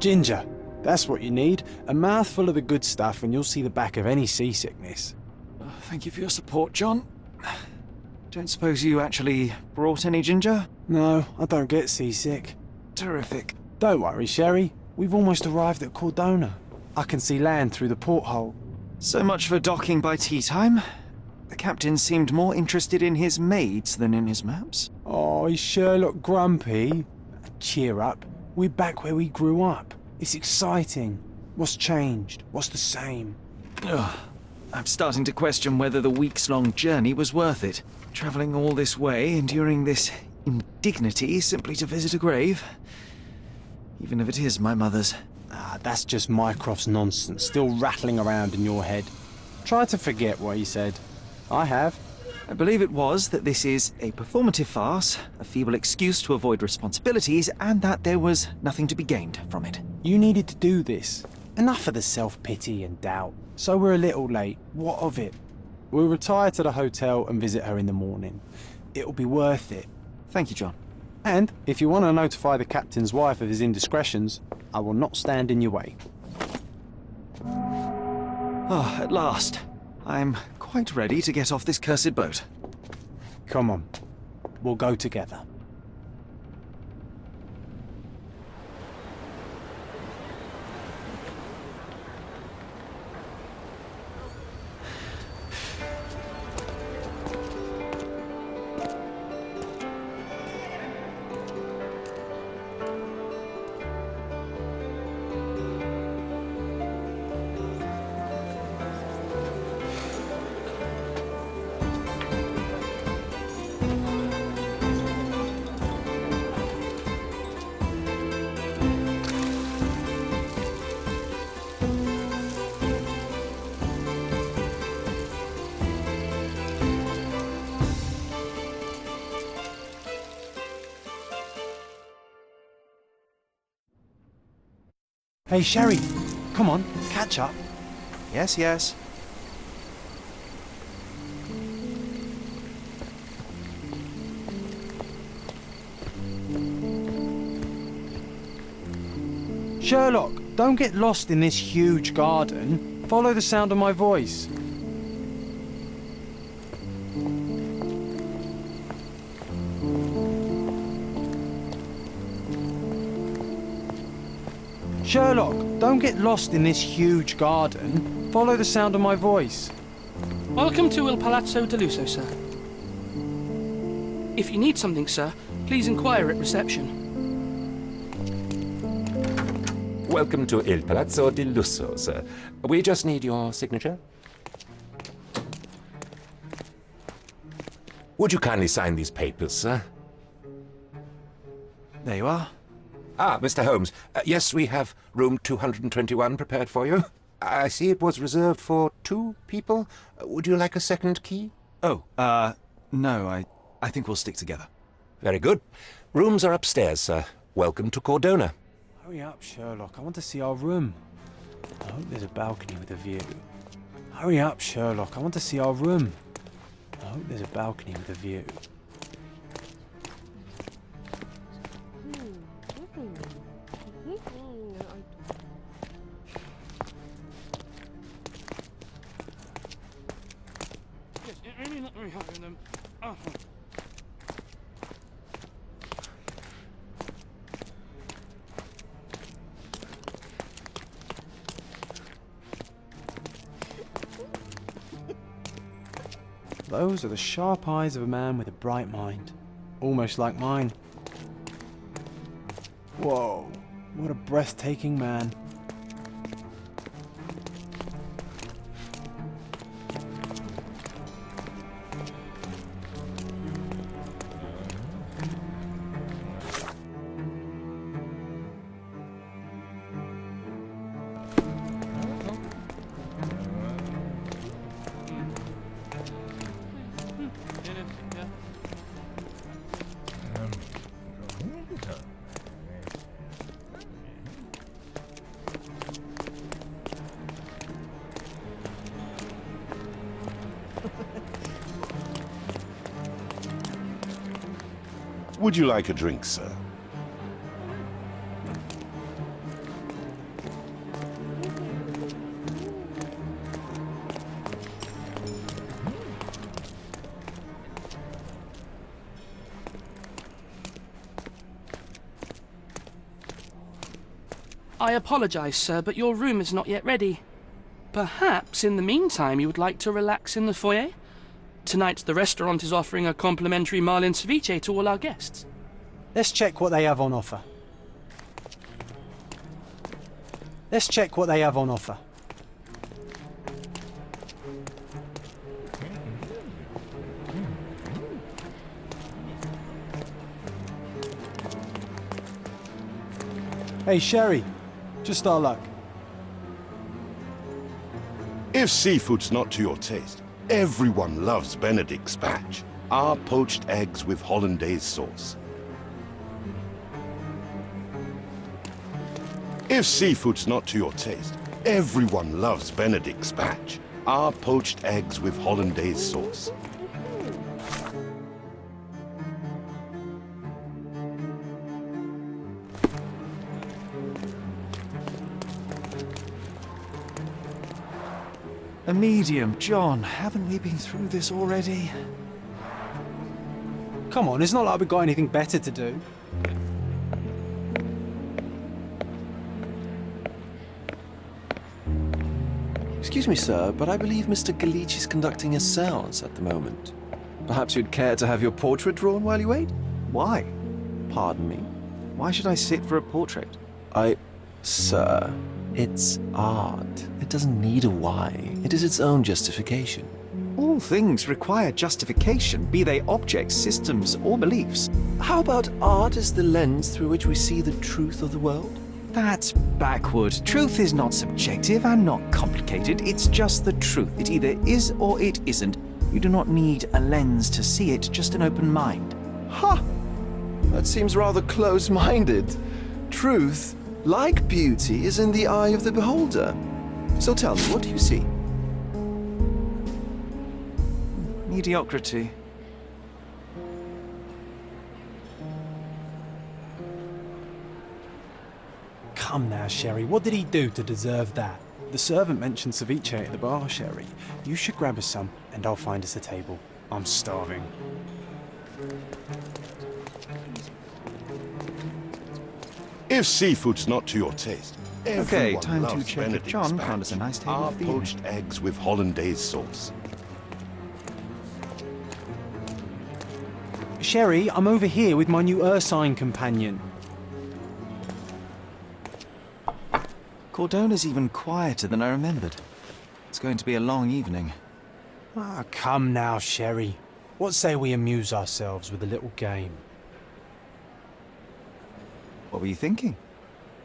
Ginger, that's what you need. A mouthful of the good stuff and you'll see the back of any seasickness. Thank you for your support, John. Don't suppose you actually brought any ginger? No, I don't get seasick. Terrific. Don't worry, Sherry. We've almost arrived at Cordona. I can see land through the porthole. So much for docking by tea time. The captain seemed more interested in his maids than in his maps. Oh, is Sherlock grumpy? Cheer up. We're back where we grew up. It's exciting. What's changed? What's the same? Ugh. I'm starting to question whether the weeks-long journey was worth it. Travelling all this way, enduring this indignity simply to visit a grave. Even if it is my mother's. Ah, that's just Mycroft's nonsense, still rattling around in your head. Try to forget what he said. I have. I believe it was that this is a performative farce, a feeble excuse to avoid responsibilities, and that there was nothing to be gained from it. You needed to do this. Enough of the self-pity and doubt. So we're a little late. What of it? We'll retire to the hotel and visit her in the morning. It'll be worth it. Thank you, John. And if you want to notify the captain's wife of his indiscretions, I will not stand in your way. Ah, at last. I'm quite ready to get off this cursed boat. Come on. We'll go together. Hey, Sherry, come on, catch up. Yes, yes. Sherlock, don't get lost in this huge garden. Follow the sound of my voice. Sherlock, don't get lost in this huge garden. Follow the sound of my voice. Welcome to Il Palazzo Deluso, sir. If you need something, sir, please inquire at reception. Welcome to Il Palazzo di Lusso, sir. We just need your signature. Would you kindly sign these papers, sir? There you are. Ah, Mr. Holmes. Yes, we have room 221 prepared for you. I see it was reserved for 2 people. Would you like a second key? Oh, no, I think we'll stick together. Very good. Rooms are upstairs, sir. Welcome to Cordona. Hurry up, Sherlock. I want to see our room. I hope there's a balcony with a view. Hurry up, Sherlock. I want to see our room. I hope there's a balcony with a view. Those are the sharp eyes of a man with a bright mind. Almost like mine. Whoa, what a breathtaking man. Would you like a drink, sir? I apologize, sir, but your room is not yet ready. Perhaps, in the meantime, you would like to relax in the foyer? Tonight, the restaurant is offering a complimentary marlin ceviche to all our guests. Let's check what they have on offer. Let's check what they have on offer. Hey, Sherry. Just our luck. If seafood's not to your taste, everyone loves Benedict's batch. Our poached eggs with hollandaise sauce. If seafood's not to your taste, everyone loves Benedict's batch. Our poached eggs with hollandaise sauce. A medium, John. Haven't we been through this already? Come on, it's not like we've got anything better to do. Excuse me, sir, but I believe Mr. Galich is conducting a séance at the moment. Perhaps you'd care to have your portrait drawn while you wait? Why? Pardon me? Why should I sit for a portrait? Sir, it's art. It doesn't need a why. It is its own justification. All things require justification, be they objects, systems, or beliefs. How about art as the lens through which we see the truth of the world? That's backward. Truth is not subjective and not complicated. It's just the truth. It either is or it isn't. You do not need a lens to see it, just an open mind. Ha! That seems rather close-minded. Truth, like beauty, is in the eye of the beholder. So tell me, what do you see? Mediocrity. Come now, Sherry. What did he do to deserve that? The servant mentioned ceviche at the bar, Sherry. You should grab us some, and I'll find us a table. I'm starving. If seafood's not to your taste, Okay, everyone time to loves check if Benedict's John batch. found us a nice table Our for the evening. poached eggs with hollandaise sauce. Sherry, I'm over here with my new Ursine companion. Cordona's even quieter than I remembered. It's going to be a long evening. Ah, come now, Sherry. What say we amuse ourselves with a little game? What were you thinking?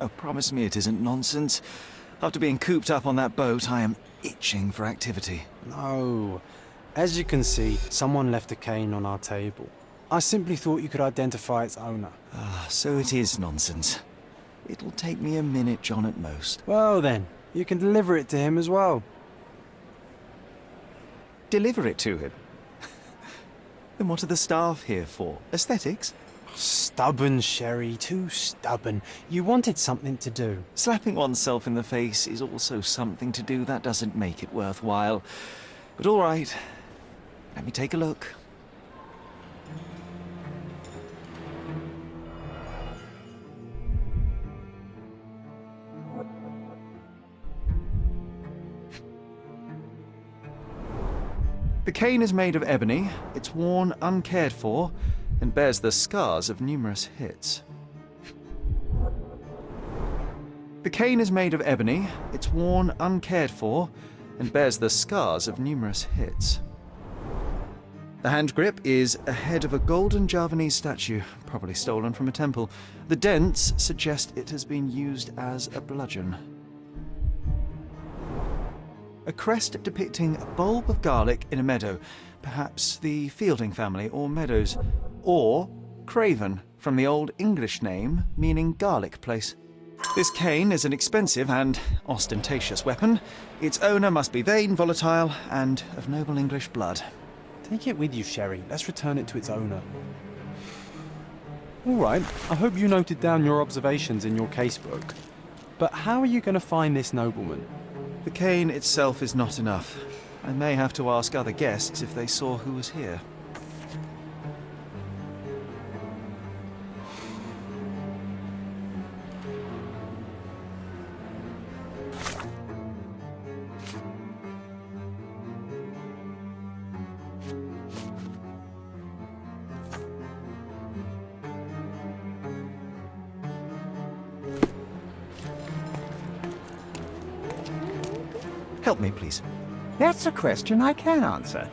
Oh, promise me it isn't nonsense. After being cooped up on that boat, I am itching for activity. No. As you can see, someone left a cane on our table. I simply thought you could identify its owner. Ah, so it is nonsense. It'll take me a minute, John, at most. Well then, you can deliver it to him as well. Deliver it to him? Then what are the staff here for? Aesthetics? Stubborn, Sherry, too stubborn. You wanted something to do. Slapping oneself in the face is also something to do. That doesn't make it worthwhile. But all right, let me take a look. The cane is made of ebony, it's worn uncared for, and bears the scars of numerous hits. The cane is made of ebony, it's worn uncared for, and bears the scars of numerous hits. The hand grip is a head of a golden Javanese statue, probably stolen from a temple. The dents suggest it has been used as a bludgeon. A crest depicting a bulb of garlic in a meadow, perhaps the Fielding family or Meadows, or Craven, from the Old English name meaning garlic place. This cane is an expensive and ostentatious weapon. Its owner must be vain, volatile, and of noble English blood. Take it with you, Sherry. Let's return it to its owner. All right, I hope you noted down your observations in your casebook. But how are you going to find this nobleman? The cane itself is not enough. I may have to ask other guests if they saw who was here. Help me, please. That's a question I can answer.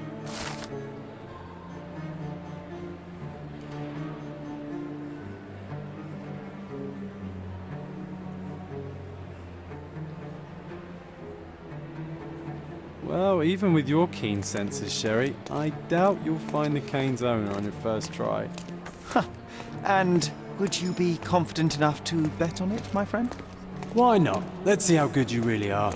Well, even with your keen senses, Sherry, I doubt you'll find the cane's owner on your first try. And would you be confident enough to bet on it, my friend? Why not? Let's see how good you really are.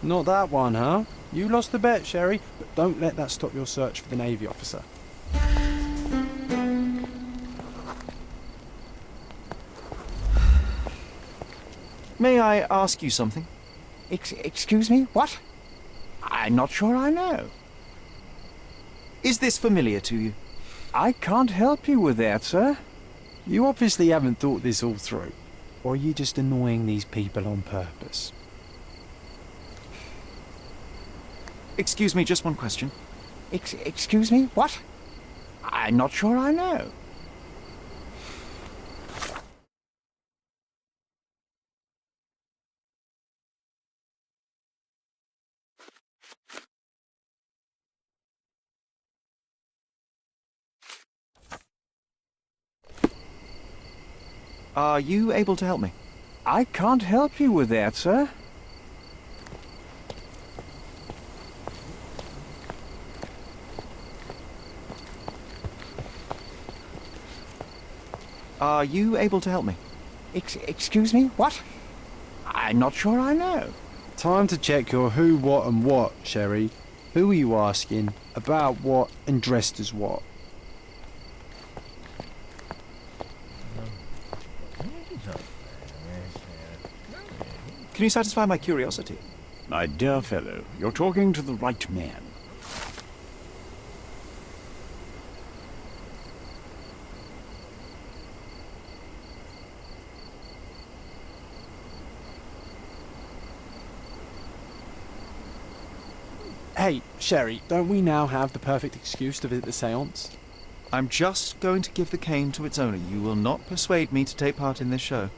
Not that one, huh? You lost the bet, Sherry, but don't let that stop your search for the Navy officer. May I ask you something? Excuse me? What? I'm not sure I know. Is this familiar to you? I can't help you with that, sir. You obviously haven't thought this all through. Or are you just annoying these people on purpose? Excuse me, just one question. Excuse me? What? I'm not sure I know. Are you able to help me? I can't help you with that, sir. Are you able to help me? Excuse me? What? I'm not sure I know. Time to check your who, what and what, Sherry. Who are you asking, about what and dressed as what? Can you satisfy my curiosity? My dear fellow, you're talking to the right man. Hey, Sherry, don't we now have the perfect excuse to visit the seance? I'm just going to give the cane to its owner. You will not persuade me to take part in this show.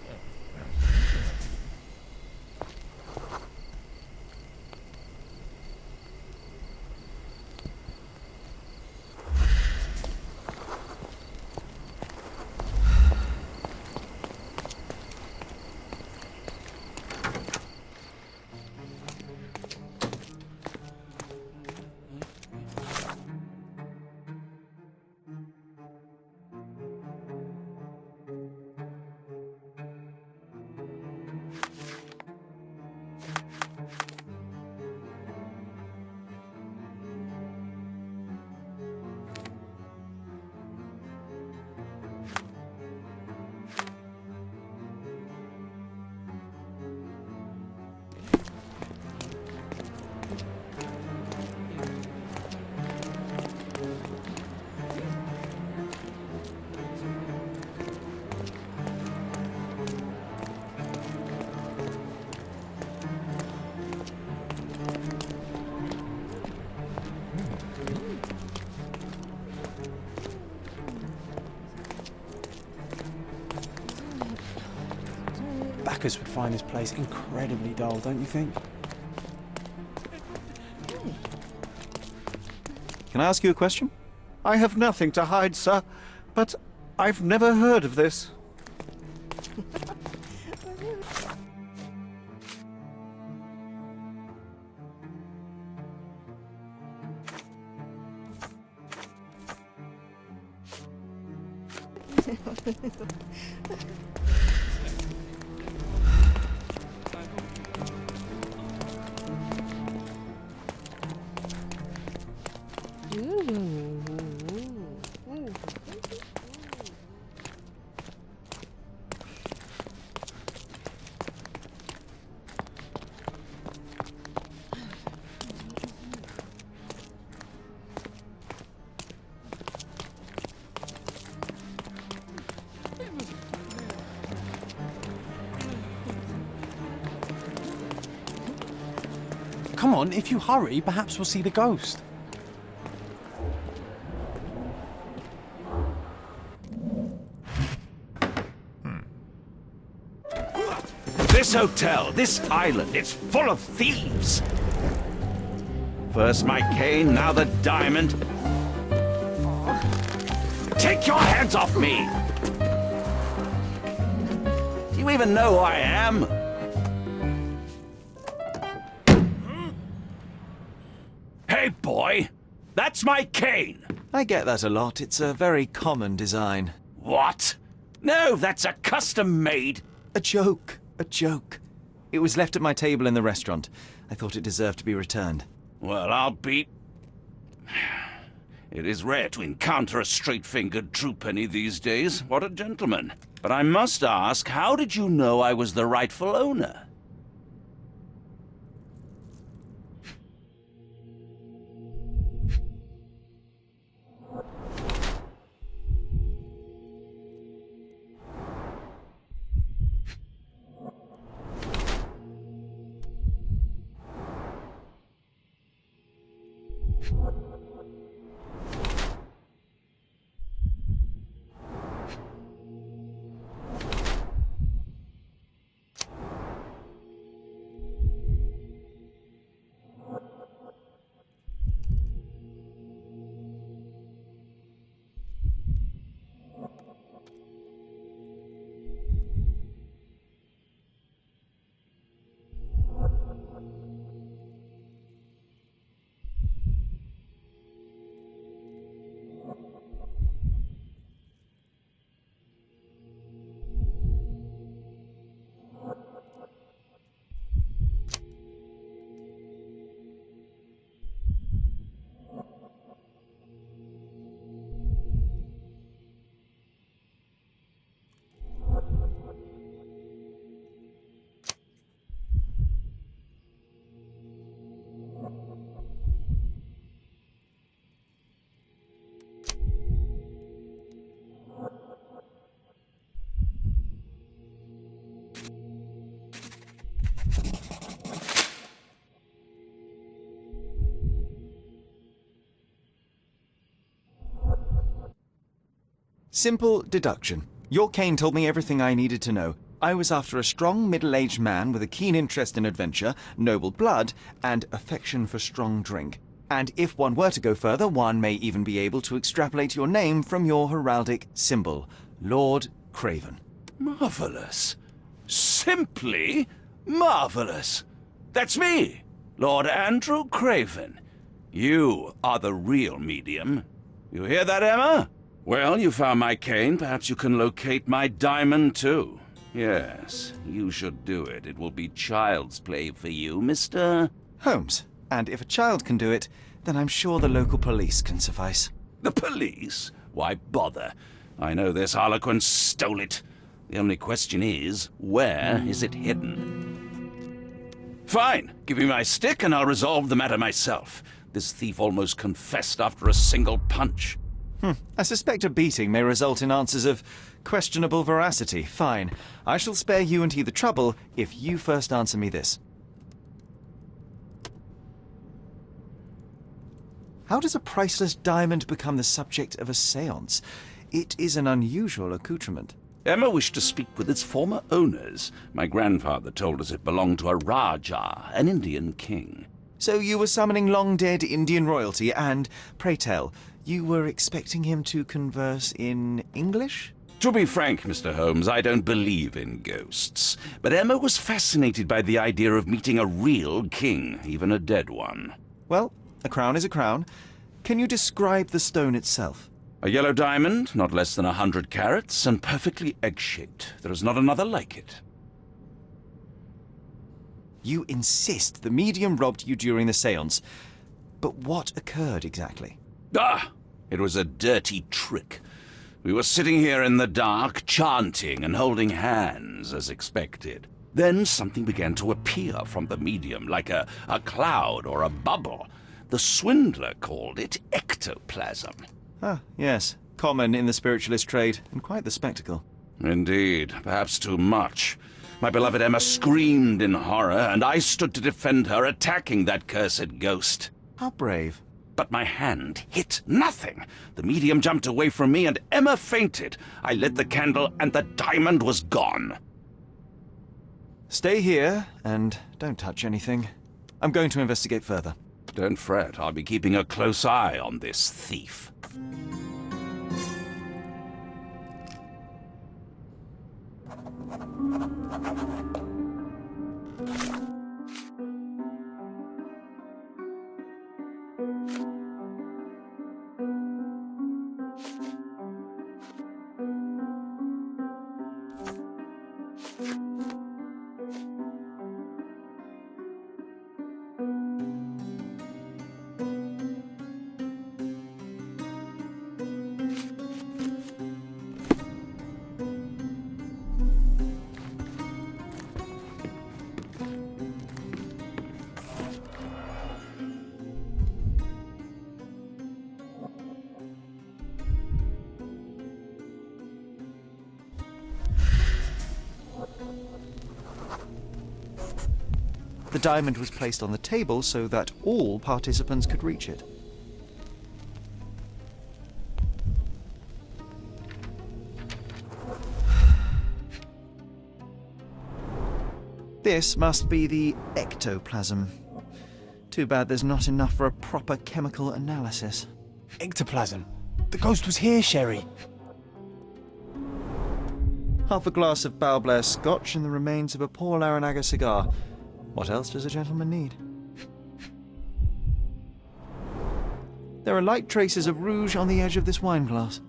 Bacchus would find this place incredibly dull, don't you think? Can I ask you a question? I have nothing to hide, sir, but I've never heard of this. Come on, if you hurry, perhaps we'll see the ghost. This hotel, this island, it's full of thieves. First my cane, now the diamond. Take your hands off me! Do you even know who I am? Hey, boy! That's my cane! I get that a lot. It's a very common design. What? No, that's a custom-made. A joke. A joke. It was left at my table in the restaurant. I thought it deserved to be returned. Well, I'll be... It is rare to encounter a straight-fingered true penny these days. What a gentleman. But I must ask, how did you know I was the rightful owner? Simple deduction. Your cane told me everything I needed to know. I was after a strong middle-aged man with a keen interest in adventure, noble blood, and affection for strong drink. And if one were to go further, one may even be able to extrapolate your name from your heraldic symbol, Lord Craven. Marvelous. Simply marvelous. That's me, Lord Andrew Craven. You are the real medium. You hear that, Emma? Well, you found my cane. Perhaps you can locate my diamond, too. Yes, you should do it. It will be child's play for you, Mr. Holmes. And if a child can do it, then I'm sure the local police can suffice. The police? Why bother? I know this harlequin stole it. The only question is, where is it hidden? Fine. Give me my stick and I'll resolve the matter myself. This thief almost confessed after a single punch. I suspect a beating may result in answers of questionable veracity. Fine. I shall spare you and he the trouble if you first answer me this. How does a priceless diamond become the subject of a séance? It is an unusual accoutrement. Emma wished to speak with its former owners. My grandfather told us it belonged to a Rajah, an Indian king. So you were summoning long-dead Indian royalty and, pray tell, you were expecting him to converse in English? To be frank, Mr. Holmes, I don't believe in ghosts. But Emma was fascinated by the idea of meeting a real king, even a dead one. Well, a crown is a crown. Can you describe the stone itself? A yellow diamond, not less than 100 carats, and perfectly egg-shaped. There is not another like it. You insist the medium robbed you during the séance. But what occurred exactly? Ah! It was a dirty trick. We were sitting here in the dark, chanting and holding hands, as expected. Then something began to appear from the medium, like a cloud or a bubble. The swindler called it ectoplasm. Ah, yes. Common in the spiritualist trade, and quite the spectacle. Indeed, perhaps too much. My beloved Emma screamed in horror, and I stood to defend her, attacking that cursed ghost. How brave. But my hand hit nothing. The medium jumped away from me, and Emma fainted. I lit the candle, and the diamond was gone. Stay here, and don't touch anything. I'm going to investigate further. Don't fret, I'll be keeping a close eye on this thief. The diamond was placed on the table so that all participants could reach it. This must be the ectoplasm. Too bad there's not enough for a proper chemical analysis. Ectoplasm. The ghost was here, Sherry. Half a glass of Balblair scotch and the remains of a Paul Aranaga cigar. What else does a gentleman need? There are light traces of rouge on the edge of this wine glass.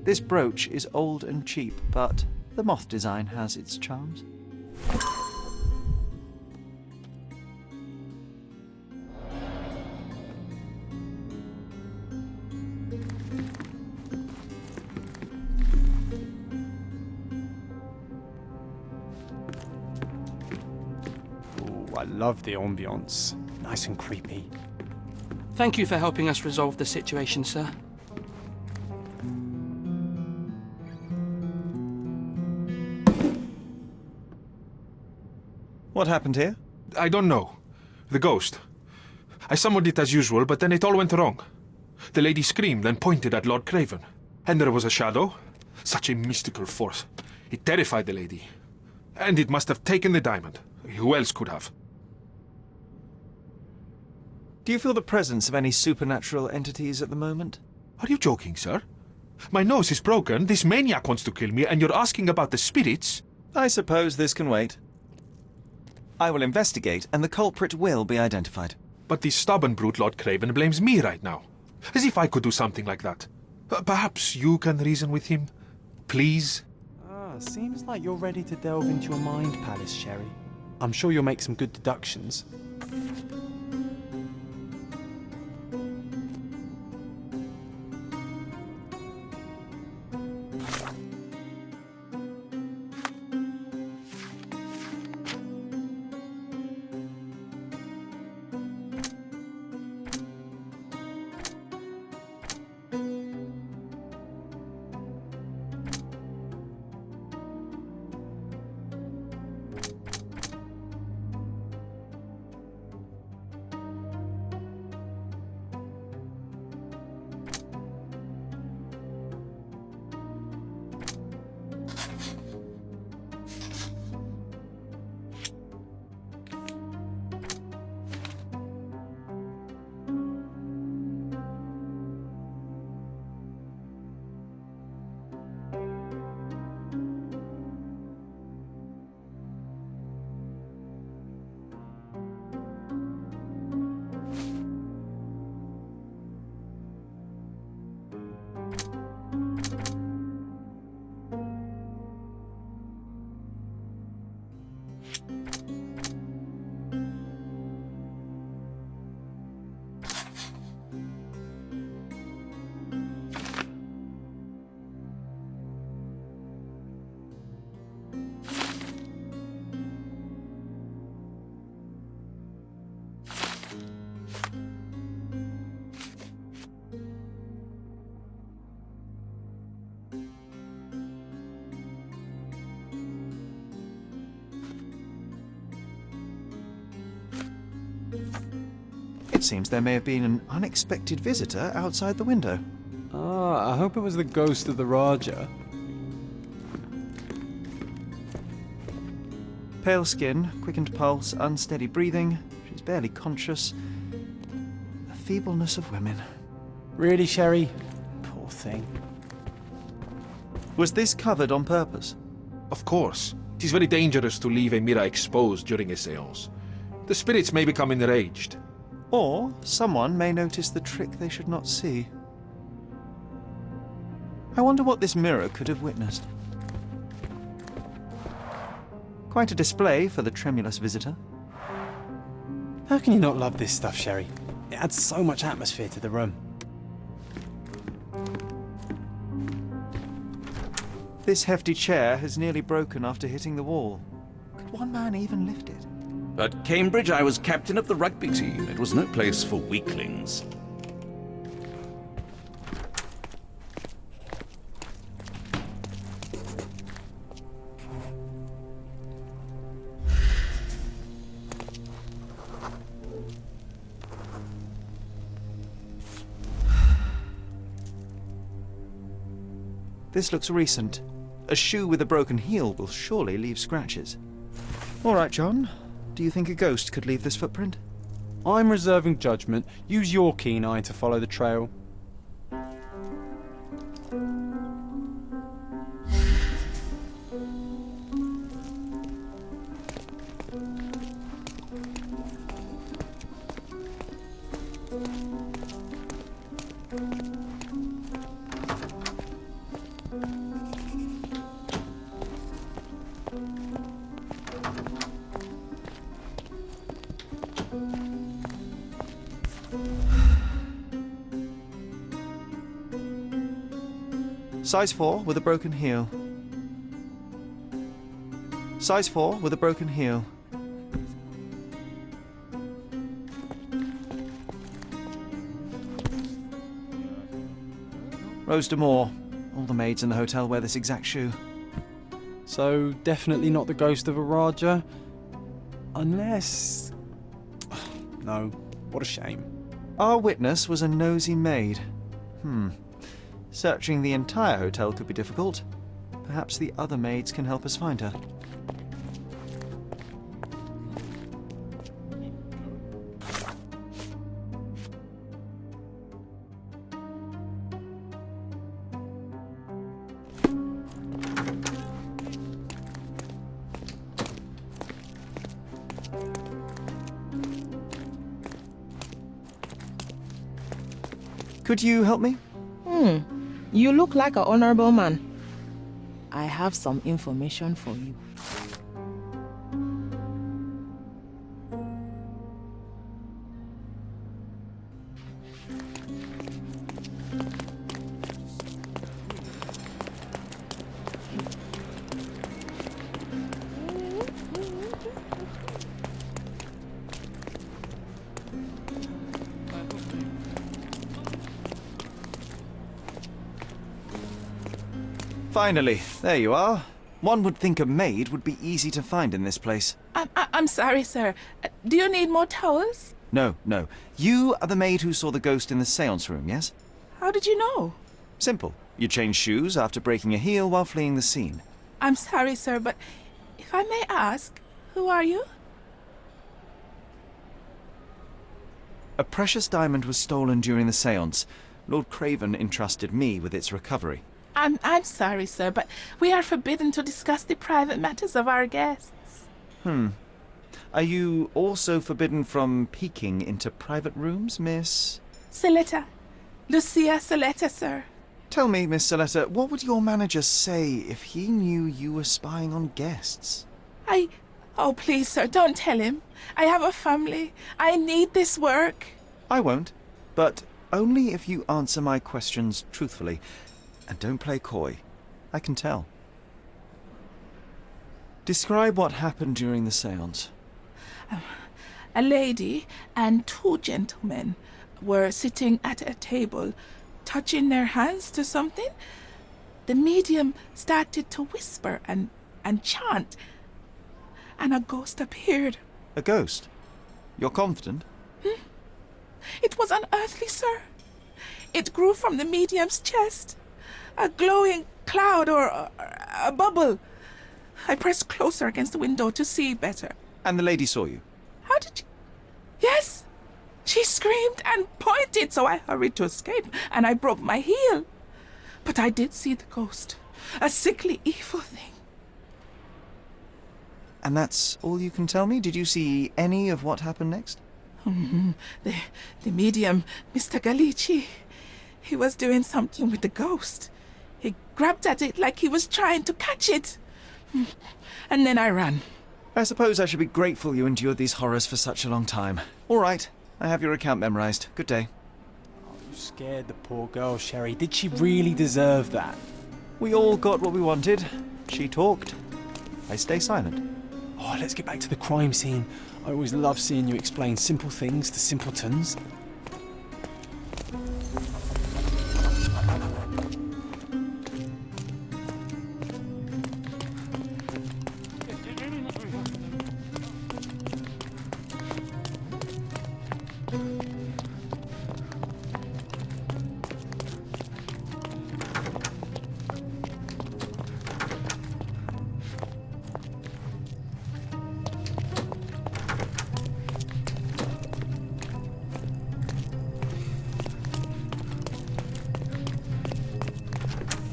This brooch is old and cheap, but the moth design has its charms. Ooh, I love the ambience. Nice and creepy. Thank you for helping us resolve the situation, sir. What happened here? I don't know. The ghost. I summoned it as usual, but then it all went wrong. The lady screamed and pointed at Lord Craven. And there was a shadow. Such a mystical force. It terrified the lady. And it must have taken the diamond. Who else could have? Do you feel the presence of any supernatural entities at the moment? Are you joking, sir? My nose is broken, this maniac wants to kill me, and you're asking about the spirits? I suppose this can wait. I will investigate, and the culprit will be identified. But the stubborn brute Lord Craven blames me right now. As if I could do something like that. Perhaps you can reason with him? Please? Seems like you're ready to delve into your mind palace, Sherry. I'm sure you'll make some good deductions. It seems there may have been an unexpected visitor outside the window. I hope it was the ghost of the Raja. Pale skin, quickened pulse, unsteady breathing. She's barely conscious. The feebleness of women. Really, Sherry? Poor thing. Was this covered on purpose? Of course. It is very dangerous to leave a mirror exposed during a séance. The spirits may become enraged. Or someone may notice the trick they should not see. I wonder what this mirror could have witnessed. Quite a display for the tremulous visitor. How can you not love this stuff, Sherry? It adds so much atmosphere to the room. This hefty chair has nearly broken after hitting the wall. Could one man even lift it? At Cambridge, I was captain of the rugby team. It was no place for weaklings. This looks recent. A shoe with a broken heel will surely leave scratches. All right, John. Do you think a ghost could leave this footprint? I'm reserving judgment. Use your keen eye to follow the trail. Size 4 with a broken heel. Size 4 with a broken heel. Rose D'Amour. All the maids in the hotel wear this exact shoe. So, definitely not the ghost of a Raja. Unless... No, what a shame. Our witness was a nosy maid. Searching the entire hotel could be difficult. Perhaps the other maids can help us find her. Could you help me? You look like an honorable man. I have some information for you. Finally, there you are. One would think a maid would be easy to find in this place. I'm sorry, sir. Do you need more towels? No. You are the maid who saw the ghost in the seance room, yes? How did you know? Simple. You changed shoes after breaking a heel while fleeing the scene. I'm sorry, sir, but if I may ask, who are you? A precious diamond was stolen during the seance. Lord Craven entrusted me with its recovery. I'm sorry, sir, but we are forbidden to discuss the private matters of our guests. Are you also forbidden from peeking into private rooms, Miss? Saletta. Lucia Saletta, sir. Tell me, Miss Saletta, what would your manager say if he knew you were spying on guests? Oh, please, sir, don't tell him. I have a family. I need this work. I won't, but only if you answer my questions truthfully. And don't play coy. I can tell. Describe what happened during the seance. A lady and two gentlemen were sitting at a table, touching their hands to something. The medium started to whisper and chant, and a ghost appeared. A ghost? You're confident? It was unearthly, sir. It grew from the medium's chest. A glowing cloud or a bubble. I pressed closer against the window to see better. And the lady saw you? How did you... Yes! She screamed and pointed, so I hurried to escape, and I broke my heel. But I did see the ghost. A sickly, evil thing. And that's all you can tell me? Did you see any of what happened next? The medium, Mr. Galici, he was doing something with the ghost. He grabbed at it like he was trying to catch it. And then I ran. I suppose I should be grateful you endured these horrors for such a long time. All right, I have your account memorized. Good day. You scared the poor girl, Sherry. Did she really deserve that? We all got what we wanted. She talked. I stay silent. Oh, let's get back to the crime scene. I always love seeing you explain simple things to simpletons.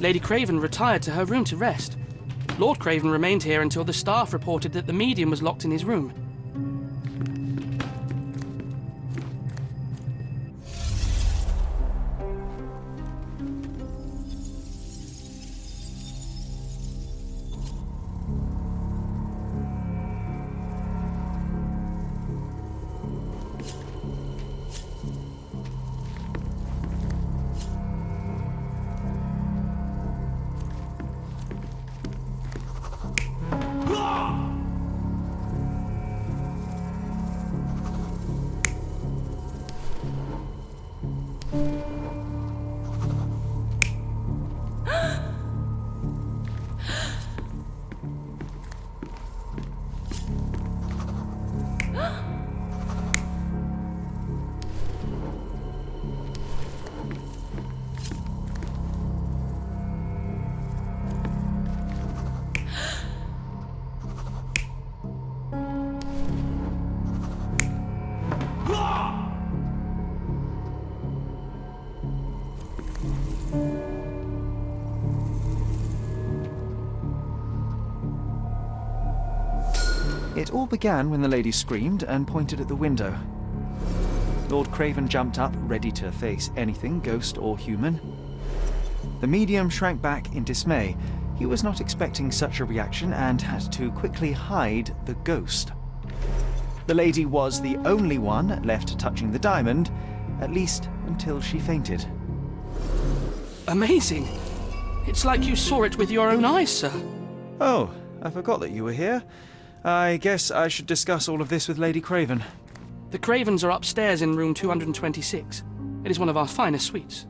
Lady Craven retired to her room to rest. Lord Craven remained here until the staff reported that the medium was locked in his room. It all began when the lady screamed and pointed at the window. Lord Craven jumped up, ready to face anything, ghost or human. The medium shrank back in dismay. He was not expecting such a reaction and had to quickly hide the ghost. The lady was the only one left touching the diamond, at least until she fainted. Amazing! It's like you saw it with your own eyes, sir. Oh, I forgot that you were here. I guess I should discuss all of this with Lady Craven. The Cravens are upstairs in room 226. It is one of our finest suites.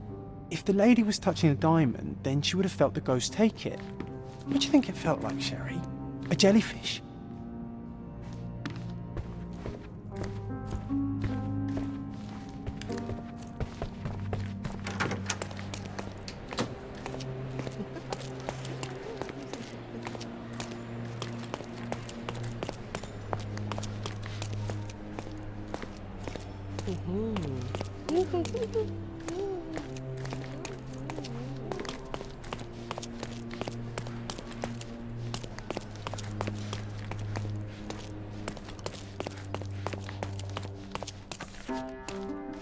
If the lady was touching a diamond, then she would have felt the ghost take it. What do you think it felt like, Sherry? A jellyfish?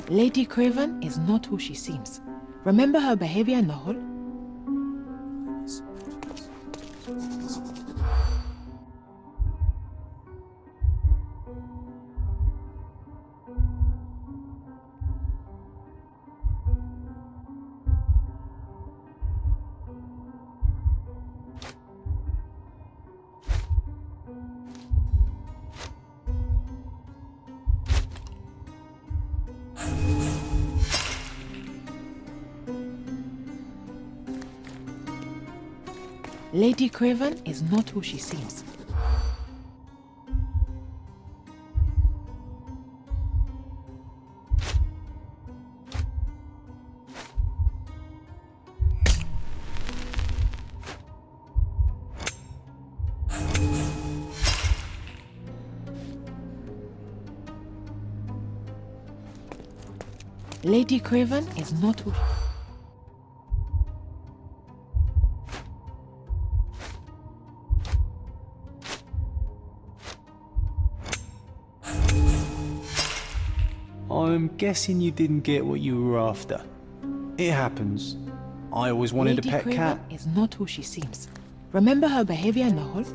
Lady Craven is not who she seems. Remember her behavior in the hall? Lady Craven is not who she seems. Lady Craven is not who... I'm guessing you didn't get what you were after. It happens. I always wanted Lady a pet Craven cat. is not who she seems. Remember her behavior in the hall?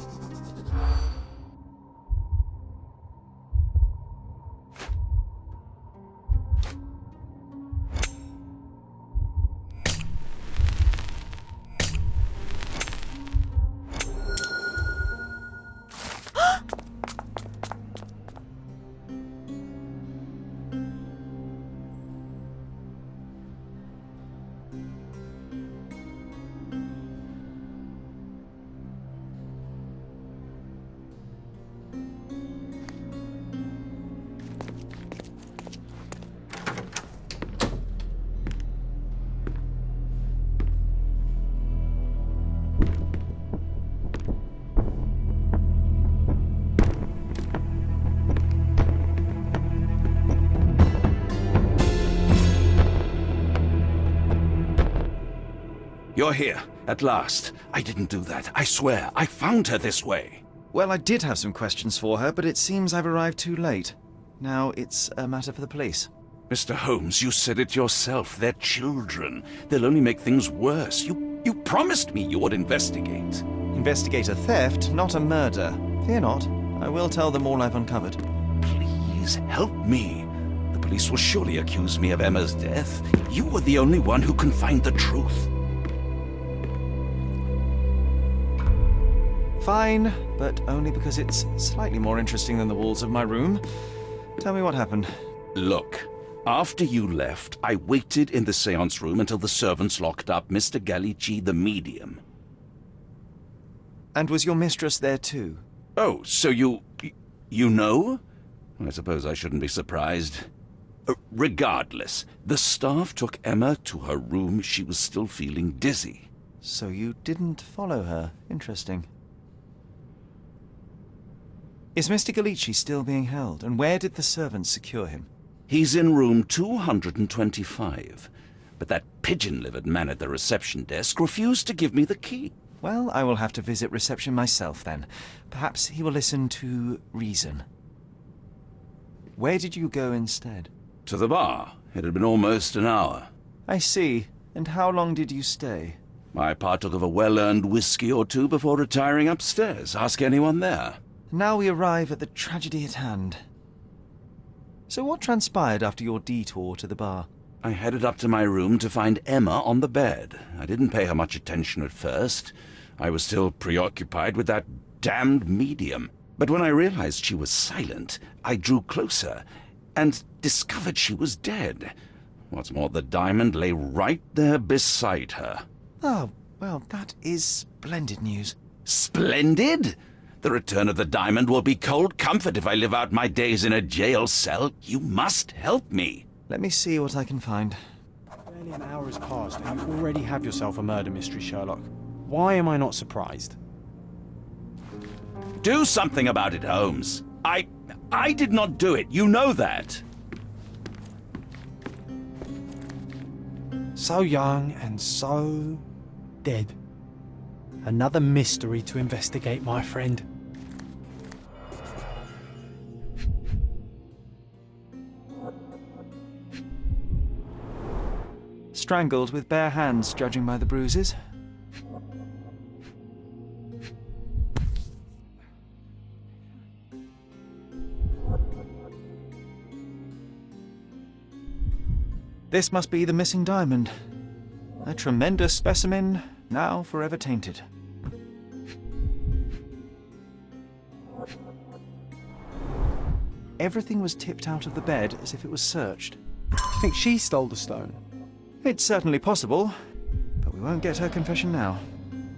You're here, at last. I didn't do that. I swear. I found her this way. Well, I did have some questions for her, but it seems I've arrived too late. Now it's a matter for the police. Mr. Holmes, you said it yourself. They're children. They'll only make things worse. You promised me you would investigate. Investigate a theft, not a murder. Fear not. I will tell them all I've uncovered. Please help me. The police will surely accuse me of Emma's death. You are the only one who can find the truth. Fine, but only because it's slightly more interesting than the walls of my room. Tell me what happened. Look, after you left, I waited in the seance room until the servants locked up Mr. Gallici, the medium. And was your mistress there too? Oh, so you know? I suppose I shouldn't be surprised. Regardless, the staff took Emma to her room. She was still feeling dizzy. So you didn't follow her. Interesting. Is Mr. Gallici still being held, and where did the servants secure him? He's in room 225, but that pigeon-livered man at the reception desk refused to give me the key. Well, I will have to visit reception myself then. Perhaps he will listen to reason. Where did you go instead? To the bar. It had been almost an hour. I see. And how long did you stay? I partook of a well-earned whiskey or two before retiring upstairs. Ask anyone there. Now we arrive at the tragedy at hand. So what transpired after your detour to the bar? I headed up to my room to find Emma on the bed. I didn't pay her much attention at first. I was still preoccupied with that damned medium. But when I realized she was silent, I drew closer and discovered she was dead. What's more, the diamond lay right there beside her. Oh, well, that is splendid news. Splendid? The return of the diamond will be cold comfort if I live out my days in a jail cell. You must help me. Let me see what I can find. Barely an hour has passed and you already have yourself a murder mystery, Sherlock. Why am I not surprised? Do something about it, Holmes. I did not do it. You know that. So young and so dead. Another mystery to investigate, my friend. Strangled with bare hands, judging by the bruises. This must be the missing diamond. A tremendous specimen, now forever tainted. Everything was tipped out of the bed as if it was searched. You think she stole the stone? It's certainly possible, but we won't get her confession now.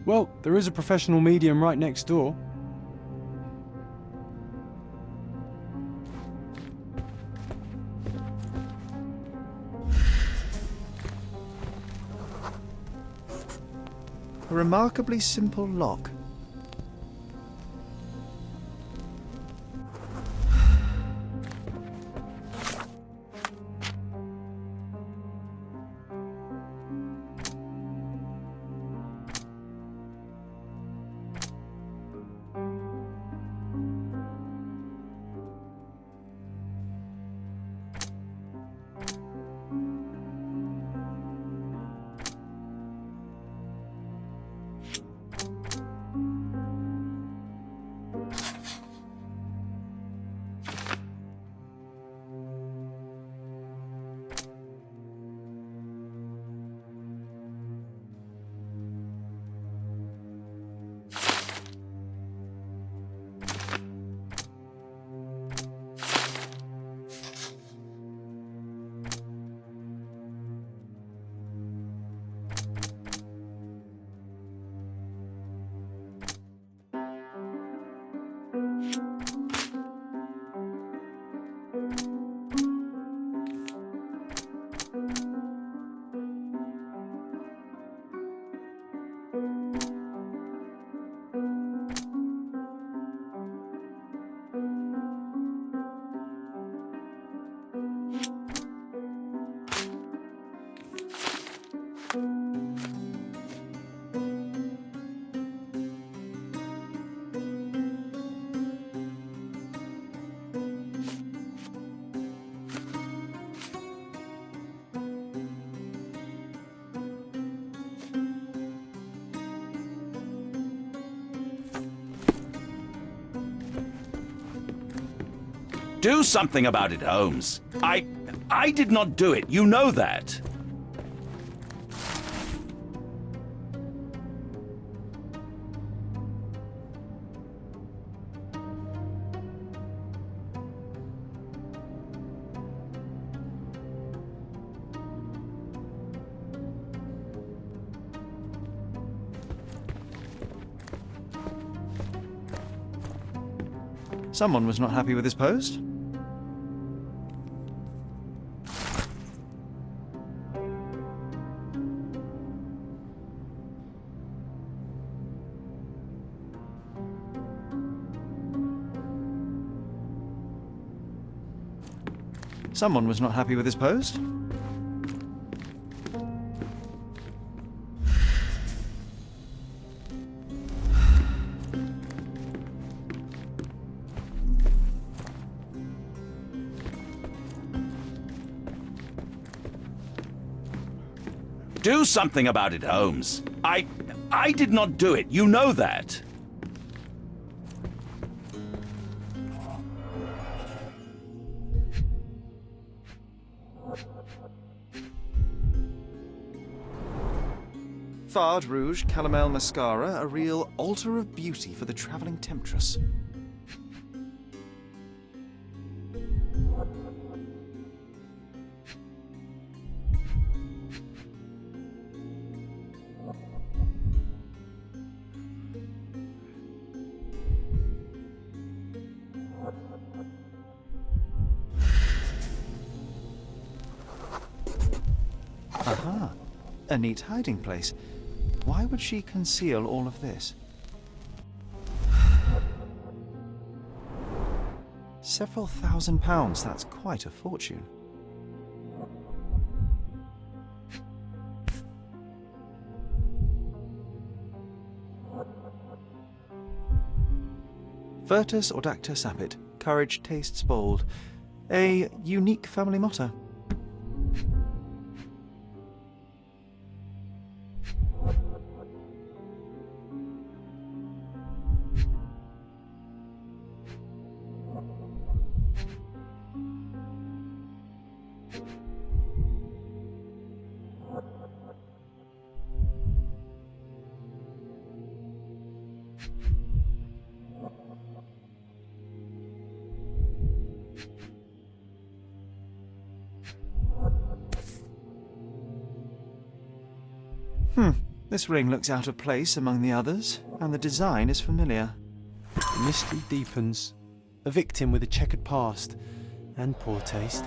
Well, there is a professional medium right next door. A remarkably simple lock. Do something about it, Holmes. I did not do it. You know that. Someone was not happy with his post. Someone was not happy with his post. Do something about it, Holmes. I did not do it. You know that. Fard Rouge Calomel Mascara, a real altar of beauty for the travelling temptress. Aha, a neat hiding place. Why would she conceal all of this? Several £1,000, that's quite a fortune. Virtus Audacta Sapit, courage tastes bold. A unique family motto. This ring looks out of place among the others, and the design is familiar. The mystery deepens. A victim with a checkered past and poor taste.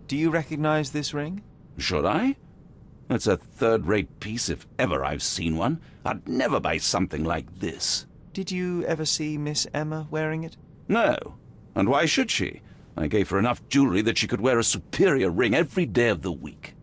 Do you recognize this ring? Should I? It's a third-rate piece if ever I've seen one. I'd never buy something like this. Did you ever see Miss Emma wearing it? No. And why should she? I gave her enough jewelry that she could wear a superior ring every day of the week.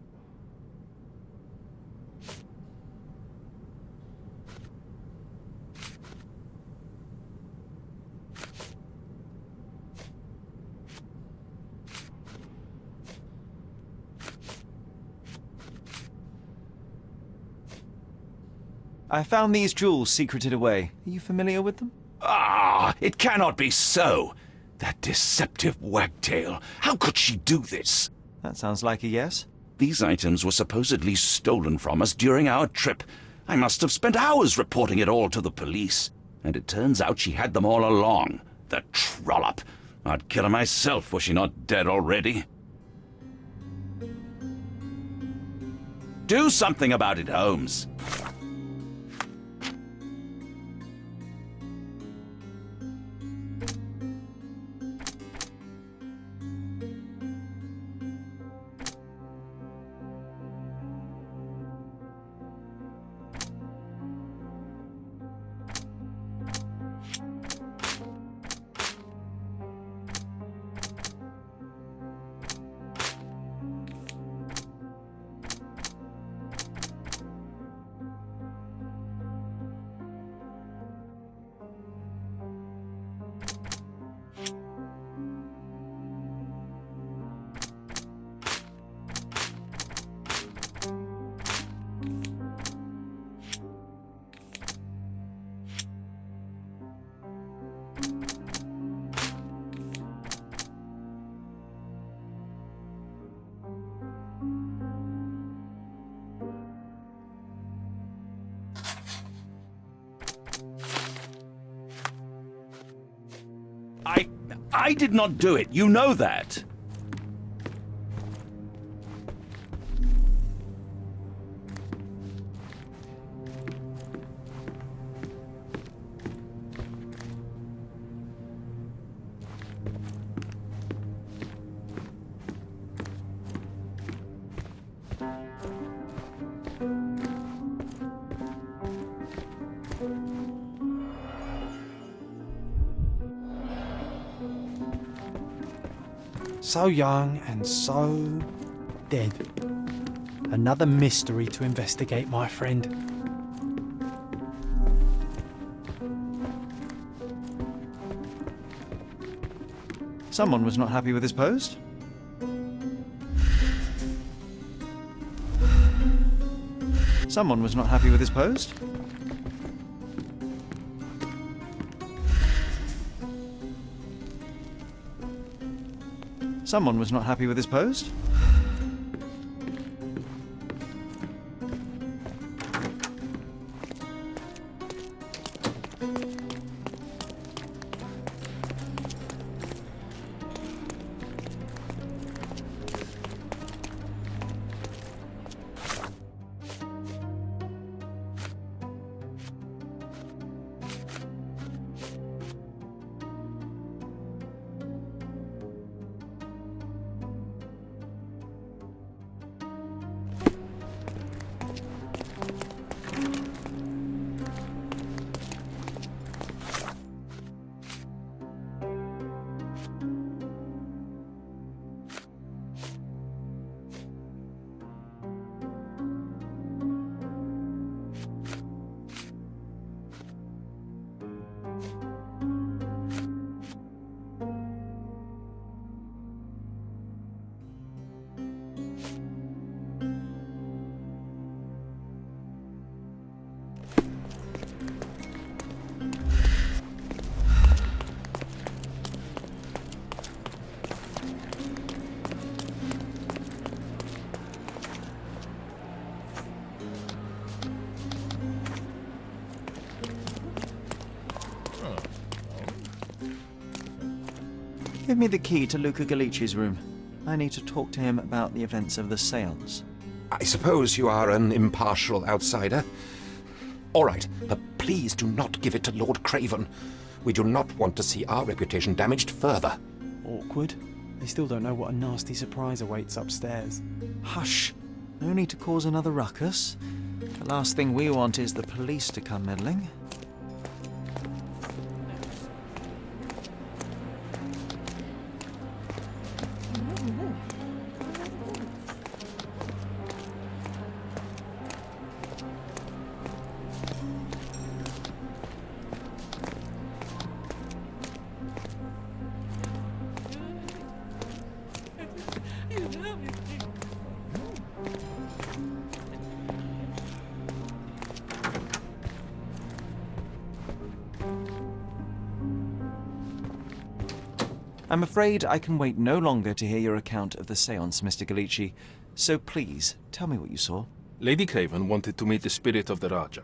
I found these jewels secreted away. Are you familiar with them? Ah, Ah, it cannot be so. That deceptive wagtail. How could she do this? That sounds like a yes. These items were supposedly stolen from us during our trip. I must have spent hours reporting it all to the police. And it turns out she had them all along. The trollop. I'd kill her myself were she not dead already. Do something about it, Holmes. I did not do it. You know that. So young and so dead. Another mystery to investigate, my friend. Someone was not happy with his post. Someone was not happy with his post. Someone was not happy with his post. Give me the key to Luca Galici's room. I need to talk to him about the events of the seance. I suppose you are an impartial outsider. All right, but please do not give it to Lord Craven. We do not want to see our reputation damaged further. Awkward. They still don't know what a nasty surprise awaits upstairs. Hush. No need to cause another ruckus. The last thing we want is the police to come meddling. I'm afraid I can wait no longer to hear your account of the séance, Mr. Galici. So please, tell me what you saw. Lady Craven wanted to meet the spirit of the Raja.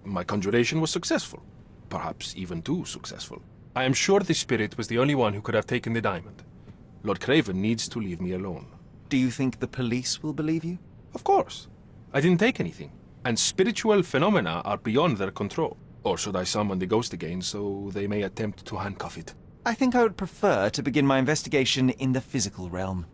My conjuration was successful. Perhaps even too successful. I am sure the spirit was the only one who could have taken the diamond. Lord Craven needs to leave me alone. Do you think the police will believe you? Of course. I didn't take anything. And spiritual phenomena are beyond their control. Or should I summon the ghost again so they may attempt to handcuff it? I think I would prefer to begin my investigation in the physical realm.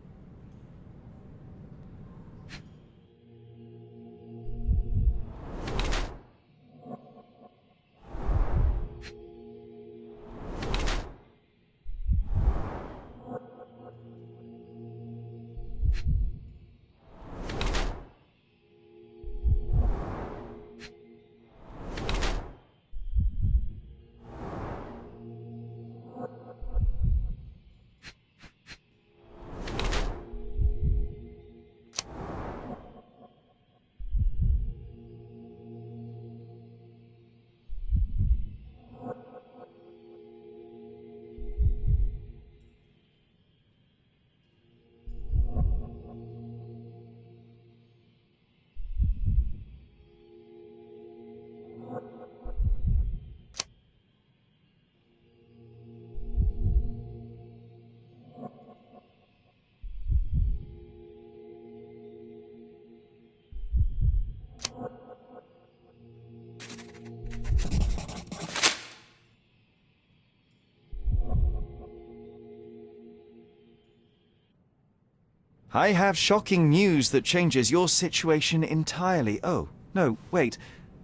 I have shocking news that changes your situation entirely. Oh, no, wait.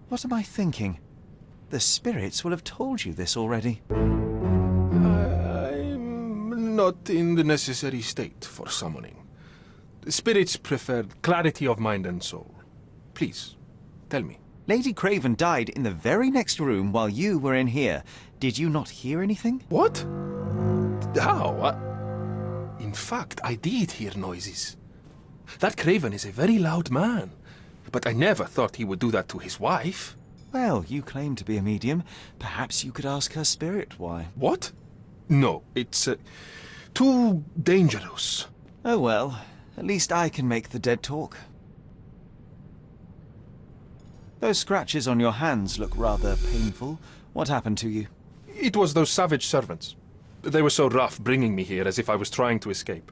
What am I thinking? The spirits will have told you this already. I'm not in the necessary state for summoning. The spirits preferred clarity of mind and soul. Please, tell me. Lady Craven died in the very next room while you were in here. Did you not hear anything? What? How? In fact, I did hear noises. That Craven is a very loud man. But I never thought he would do that to his wife. Well, you claim to be a medium. Perhaps you could ask her spirit why. What? No, it's too dangerous. Oh well, at least I can make the dead talk. Those scratches on your hands look rather painful. What happened to you? It was those savage servants. They were so rough bringing me here as if I was trying to escape.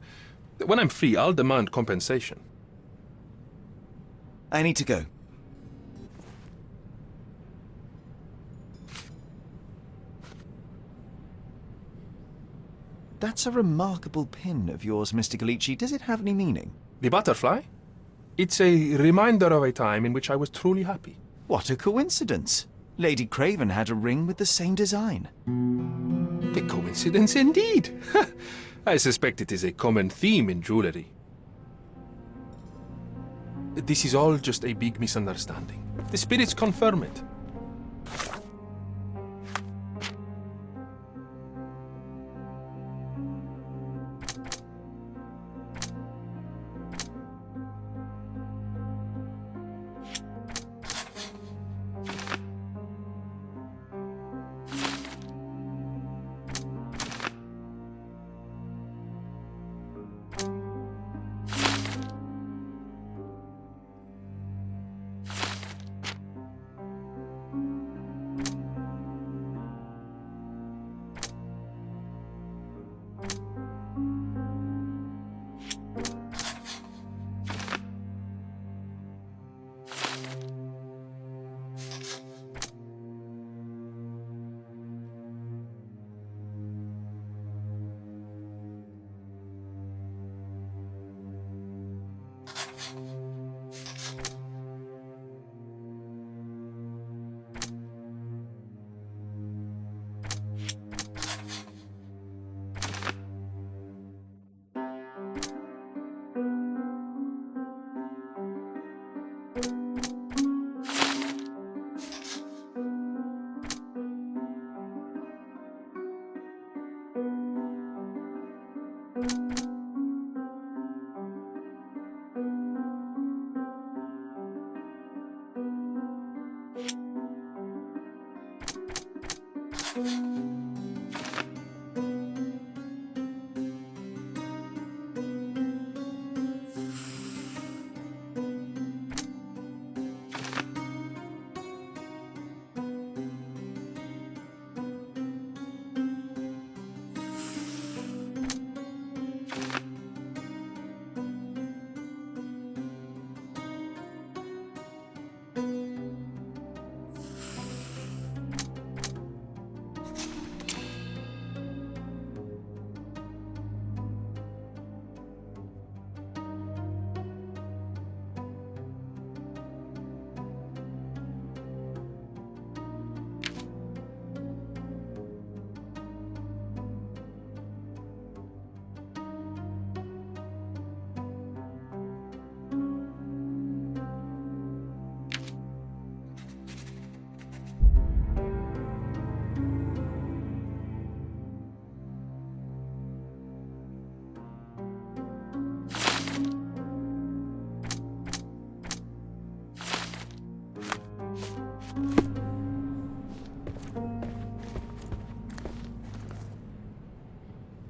When I'm free, I'll demand compensation. I need to go. That's a remarkable pin of yours, Mr. Galici. Does it have any meaning? The butterfly? It's a reminder of a time in which I was truly happy. What a coincidence. Lady Craven had a ring with the same design. A coincidence indeed. I suspect it is a common theme in jewelry. This is all just a big misunderstanding. The spirits confirm it.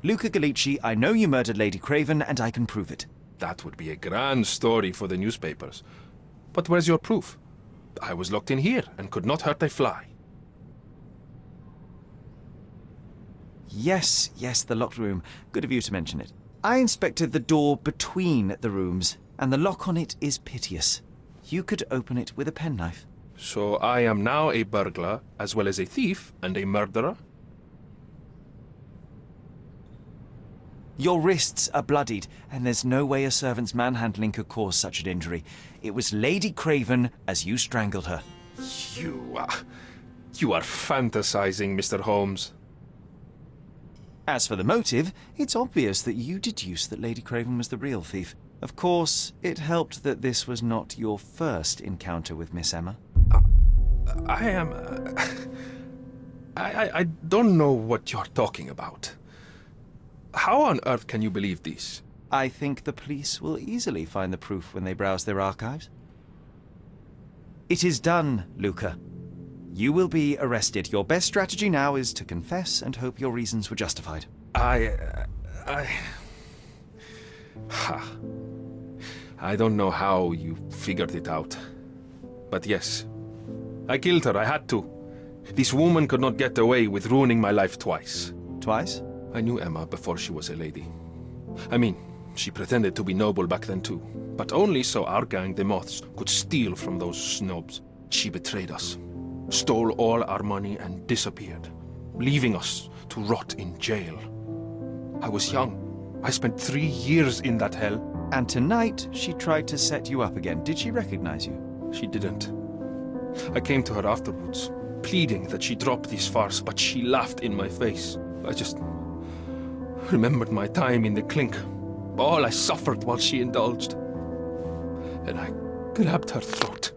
Luca Gallici, I know you murdered Lady Craven, and I can prove it. That would be a grand story for the newspapers. But where's your proof? I was locked in here and could not hurt a fly. Yes, the locked room. Good of you to mention it. I inspected the door between the rooms, and the lock on it is piteous. You could open it with a penknife. So I am now a burglar, as well as a thief and a murderer? Your wrists are bloodied, and there's no way a servant's manhandling could cause such an injury. It was Lady Craven as you strangled her. You are fantasizing, Mr. Holmes. As for the motive, it's obvious that you deduced that Lady Craven was the real thief. Of course, it helped that this was not your first encounter with Miss Emma. I don't know what you're talking about. How on earth can you believe this? I think the police will easily find the proof when they browse their archives. It is done, Luca. You will be arrested. Your best strategy now is to confess and hope your reasons were justified. I don't know how you figured it out. But yes, I killed her. I had to. This woman could not get away with ruining my life twice. Twice? I knew Emma before she was a lady. I mean, she pretended to be noble back then too. But only so our gang, the Moths, could steal from those snobs. She betrayed us, stole all our money and disappeared, leaving us to rot in jail. I was young. I spent 3 years in that hell. And tonight, she tried to set you up again. Did she recognize you? She didn't. I came to her afterwards, pleading that she drop this farce, but she laughed in my face. I just remembered my time in the clink, all I suffered while she indulged. And I grabbed her throat.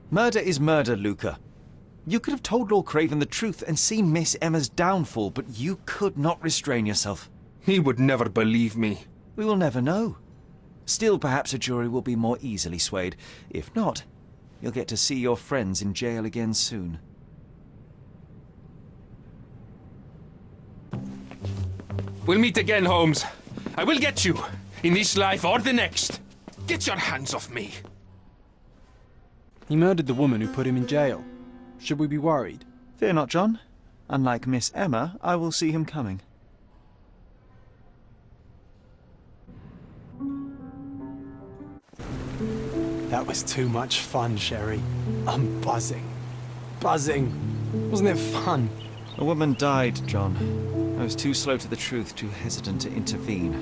Murder is murder, Luca. You could have told Lord Craven the truth and seen Miss Emma's downfall, but you could not restrain yourself. He would never believe me. We will never know. Still, perhaps a jury will be more easily swayed. If not, you'll get to see your friends in jail again soon. We'll meet again, Holmes. I will get you, in this life or the next. Get your hands off me. He murdered the woman who put him in jail. Should we be worried? Fear not, John. Unlike Miss Emma, I will see him coming. That was too much fun, Sherry. I'm buzzing. Buzzing. Wasn't it fun? A woman died, John. I was too slow to the truth, too hesitant to intervene.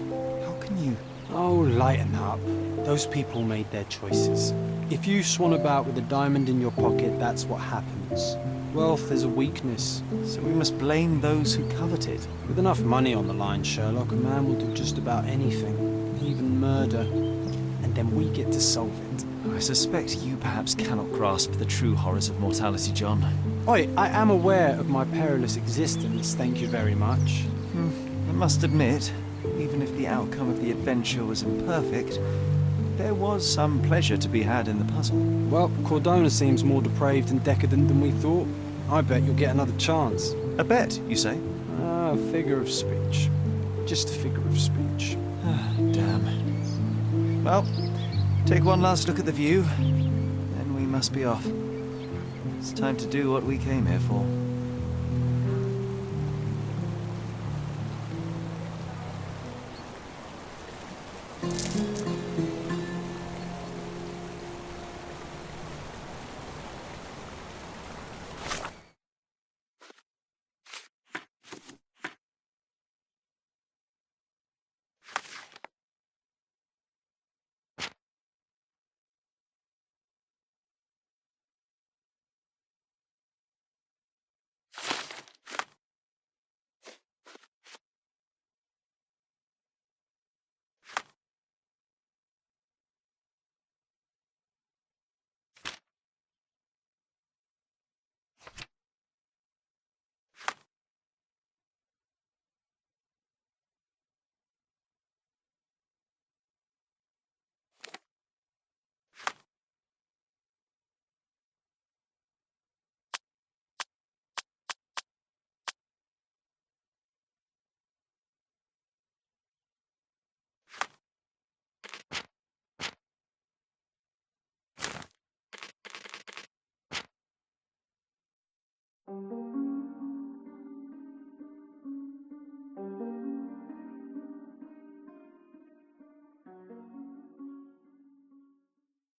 How can you... Oh, lighten up. Those people made their choices. If you swan about with a diamond in your pocket, that's what happens. Wealth is a weakness. So we must blame those who covet it. With enough money on the line, Sherlock, a man will do just about anything. Even murder. And then we get to solve it. I suspect you perhaps cannot grasp the true horrors of mortality, John. Oi, I am aware of my perilous existence, thank you very much. I must admit, even if the outcome of the adventure was imperfect, there was some pleasure to be had in the puzzle. Well, Cordona seems more depraved and decadent than we thought. I bet you'll get another chance. A bet, you say? Ah, a figure of speech. Just a figure of speech. Damn. Well, take one last look at the view, then we must be off. It's time to do what we came here for.